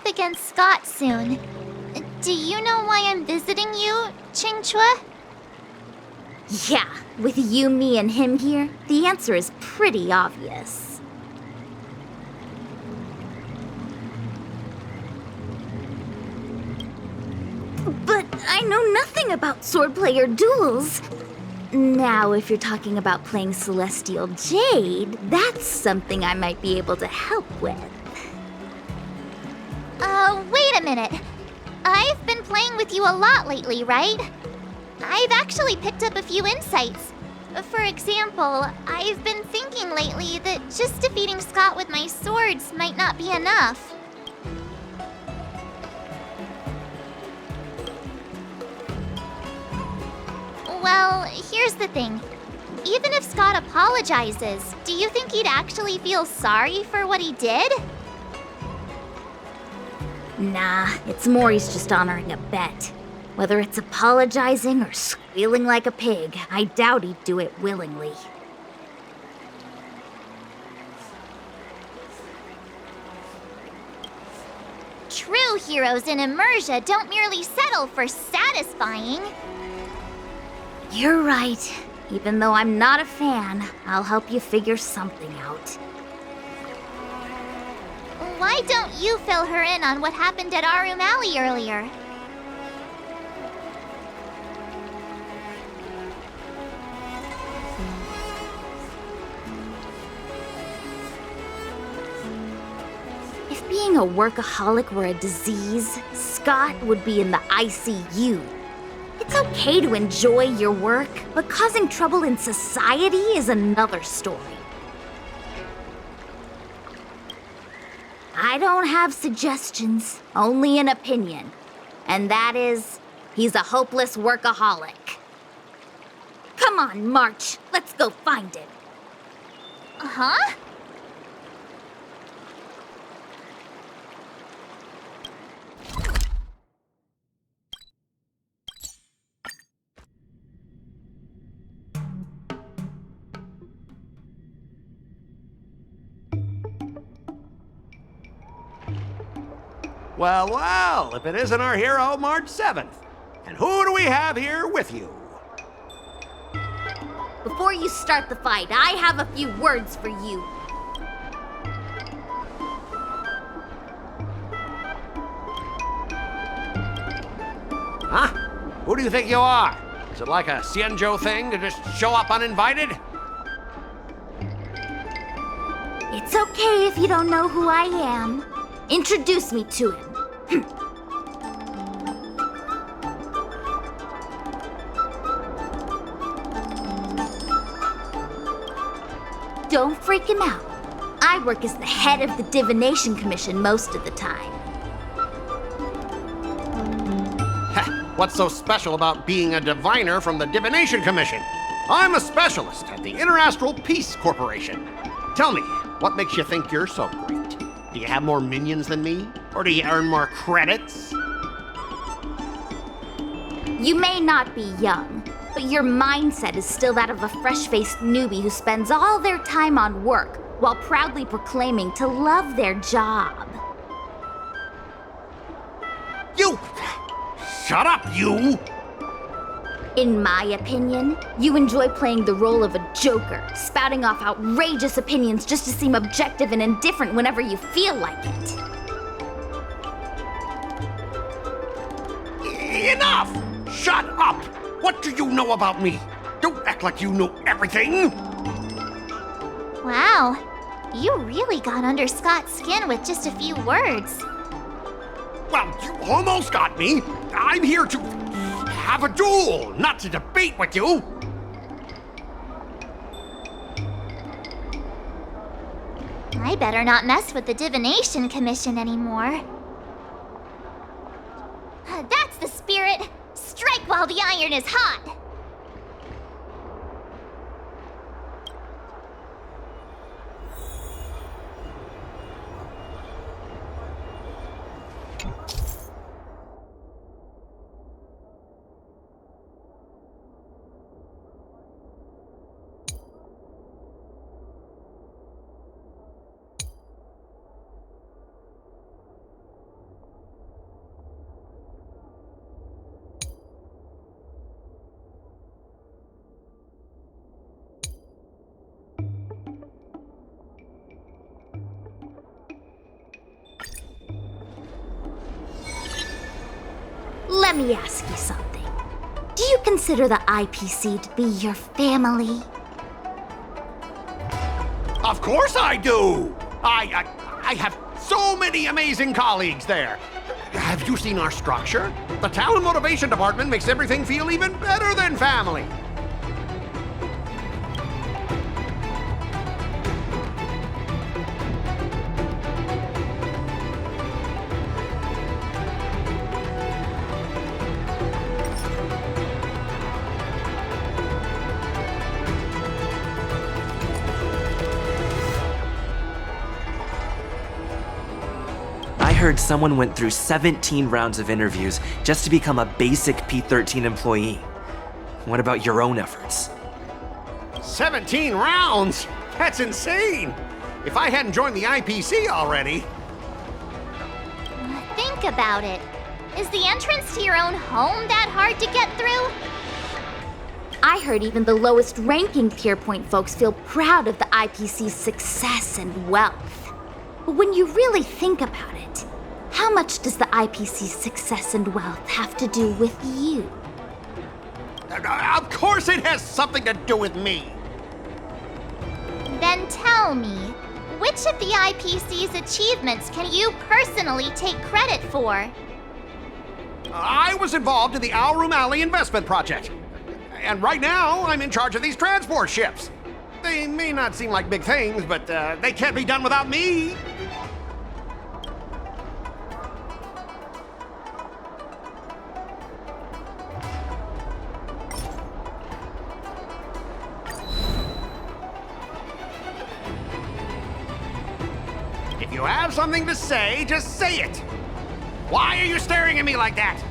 up against Scott soon. Do you know why I'm visiting you, Chingchua? Yeah, with you, me, and him here, the answer is pretty obvious. But I know nothing about swordplay or duels. Now, if you're talking about playing Celestial Jade, that's something I might be able to help with. Wait a minute. I've been playing with you a lot lately, right? I've actually picked up a few insights. For example, I've been thinking lately that just defeating Scott with my swords might not be enough. Well, here's the thing. Even if Scott apologizes, do you think he'd actually feel sorry for what he did? Nah, it's more he's just honoring a bet. Whether it's apologizing or squealing like a pig, I doubt he'd do it willingly. True heroes in Immersia don't merely settle for satisfying. You're right. Even though I'm not a fan, I'll help you figure something out. Why don't you fill her in on what happened at Arum Alley earlier? If being a workaholic were a disease, Scott would be in the ICU. It's okay to enjoy your work, but causing trouble in society is another story. I don't have suggestions, only an opinion. And that is, he's a hopeless workaholic. Come on, March, let's go find him. Huh? Well, well, if it isn't our hero, March 7th. And who do we have here with you? Before you start the fight, I have a few words for you. Huh? Who do you think you are? Is it like a Xianzhou thing to just show up uninvited? It's okay if you don't know who I am. Introduce me to him. Don't freak him out. I work as the head of the Divination Commission most of the time. Heh, what's so special about being a diviner from the Divination Commission? I'm a specialist at the Interastral Peace Corporation. Tell me, what makes you think you're so great? Do you have more minions than me? Or do you earn more credits? You may not be young, but your mindset is still that of a fresh-faced newbie who spends all their time on work while proudly proclaiming to love their job. You! Shut up, you! In my opinion, you enjoy playing the role of a joker, spouting off outrageous opinions just to seem objective and indifferent whenever you feel like it. Enough! Shut up! What do you know about me? Don't act like you know everything! Wow, you really got under Scott's skin with just a few words. Well, you almost got me. I'm here to have a duel, not to debate with you. I better not mess with the Divination Commission anymore. That's the spirit! Strike while the iron is hot! Let me ask you something. Do you consider the IPC to be your family? Of course I do! I have so many amazing colleagues there. Have you seen our structure? The talent motivation department makes everything feel even better than family. I heard someone went through 17 rounds of interviews just to become a basic P13 employee. What about your own efforts? 17 rounds? That's insane! If I hadn't joined the IPC already... Think about it. Is the entrance to your own home that hard to get through? I heard even the lowest ranking Pierpoint folks feel proud of the IPC's success and wealth. But when you really think about it, how much does the IPC's success and wealth have to do with you? Of course it has something to do with me! Then tell me, which of the IPC's achievements can you personally take credit for? I was involved in the Alroom Alley investment project. And right now, I'm in charge of these transport ships. They may not seem like big things, but they can't be done without me. If you have something to say, just say it. Why are you staring at me like that?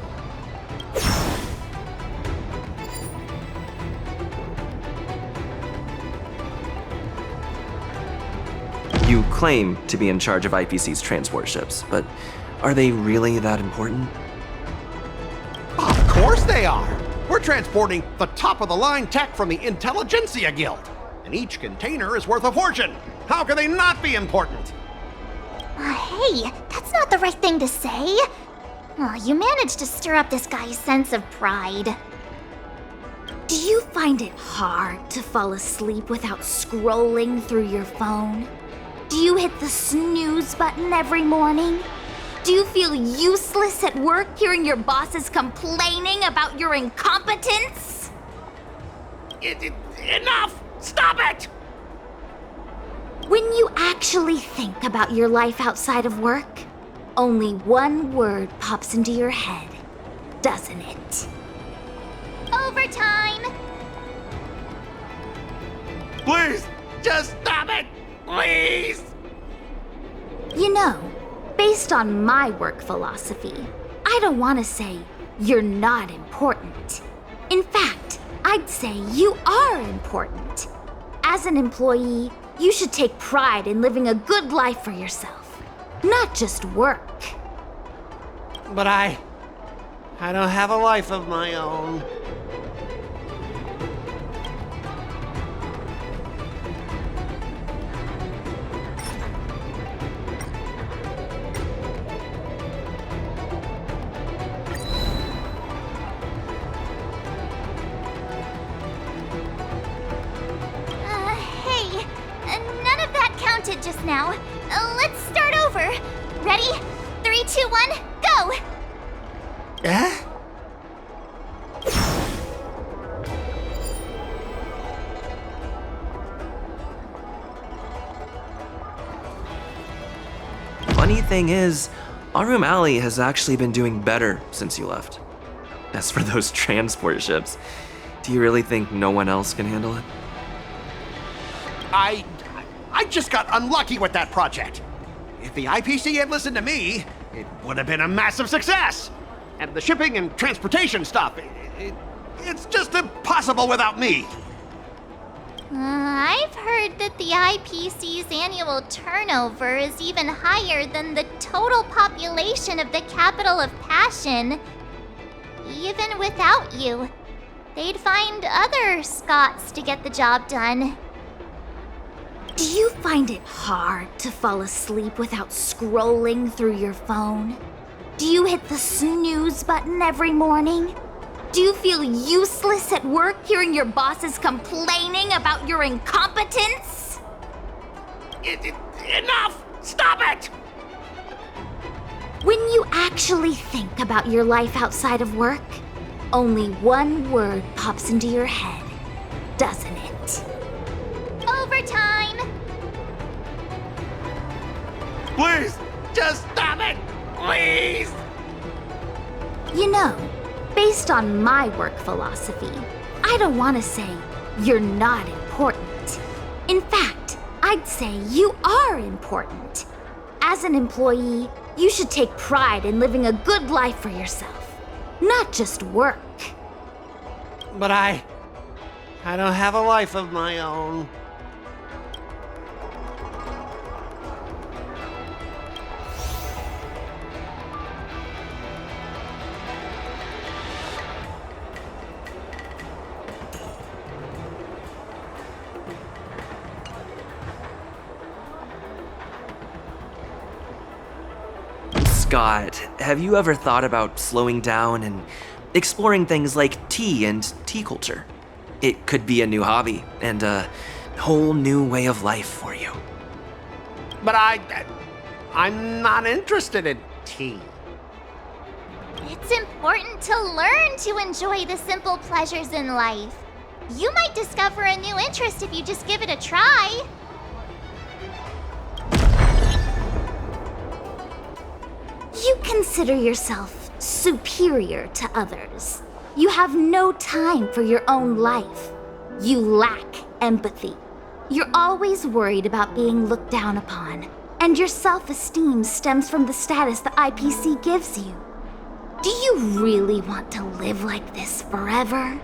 You claim to be in charge of IPC's transport ships, but are they really that important? Of course they are. We're transporting the top-of-the-line tech from the Intelligentsia Guild, and each container is worth a fortune. How can they not be important? Hey, that's not the right thing to say. Oh, you managed to stir up this guy's sense of pride. Do you find it hard to fall asleep without scrolling through your phone? Do you hit the snooze button every morning? Do you feel useless at work hearing your bosses complaining about your incompetence? Enough! Stop it! When you actually think about your life outside of work, only one word pops into your head, doesn't it? Overtime! Please, just stop it! Please! You know, based on my work philosophy, I don't want to say you're not important. In fact, I'd say you are important. As an employee, you should take pride in living a good life for yourself, not just work. But I don't have a life of my own. Hey, none of that counted just now. Let's start over. Ready? 3, 2, 1, go! Eh? Funny thing is, Arum Alley has actually been doing better since you left. As for those transport ships, do you really think no one else can handle it? I just got unlucky with that project. If the IPC had listened to me, it would have been a massive success. And the shipping and transportation stuff, it's just impossible without me. I've heard that the IPC's annual turnover is even higher than the total population of the capital of Passion. Even without you, they'd find other Scots to get the job done. Do you find it hard to fall asleep without scrolling through your phone? Do you hit the snooze button every morning? Do you feel useless at work hearing your bosses complaining about your incompetence? Enough! Stop it! When you actually think about your life outside of work, only one word pops into your head, doesn't it? Overtime! Please, just stop it! Please! You know, based on my work philosophy, I don't want to say you're not important. In fact, I'd say you are important. As an employee, you should take pride in living a good life for yourself, not just work. But I don't have a life of my own. Scott, have you ever thought about slowing down and exploring things like tea and tea culture? It could be a new hobby and a whole new way of life for you. But I'm not interested in tea. It's important to learn to enjoy the simple pleasures in life. You might discover a new interest if you just give it a try. You consider yourself superior to others. You have no time for your own life. You lack empathy. You're always worried about being looked down upon, and your self-esteem stems from the status the IPC gives you. Do you really want to live like this forever?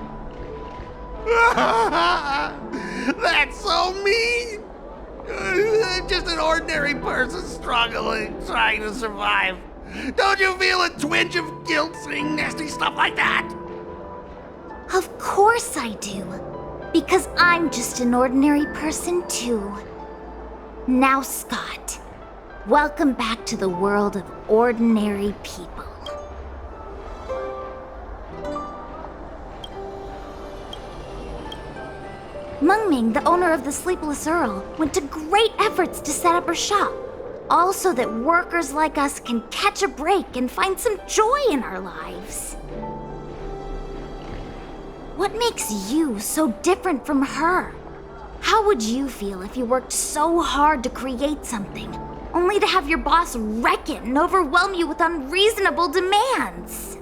That's so mean! Just an ordinary person struggling, trying to survive. Don't you feel a twinge of guilt saying nasty stuff like that? Of course I do. Because I'm just an ordinary person too. Now, Scott, welcome back to the world of ordinary people. Mengming, the owner of the Sleepless Earl, went to great efforts to set up her shop. All so that workers like us can catch a break and find some joy in our lives. What makes you so different from her? How would you feel if you worked so hard to create something, only to have your boss wreck it and overwhelm you with unreasonable demands?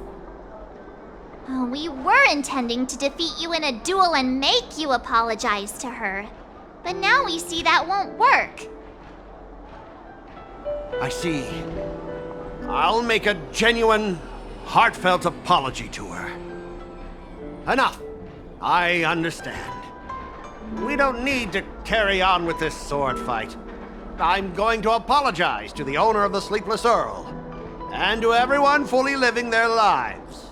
We were intending to defeat you in a duel and make you apologize to her. But now we see that won't work. I see. I'll make a genuine, heartfelt apology to her. Enough. I understand. We don't need to carry on with this sword fight. I'm going to apologize to the owner of the Sleepless Earl, and to everyone fully living their lives.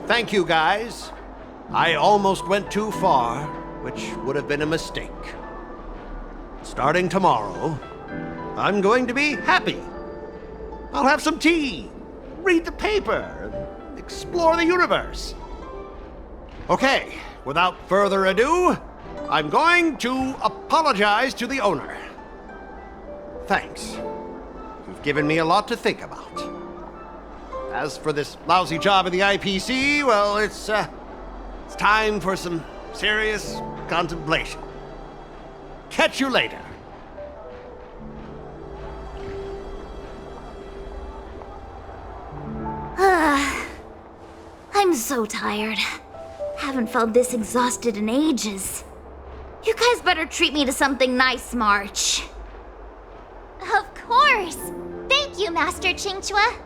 Thank you, guys. I almost went too far, which would have been a mistake. Starting tomorrow, I'm going to be happy. I'll have some tea, read the paper, and explore the universe. Okay, without further ado, I'm going to apologize to the owner. Thanks. You've given me a lot to think about. As for this lousy job at the IPC, well, it's time for some serious contemplation. Catch you later. I'm so tired. Haven't felt this exhausted in ages. You guys better treat me to something nice, March. Of course! Thank you, Master Chingchua.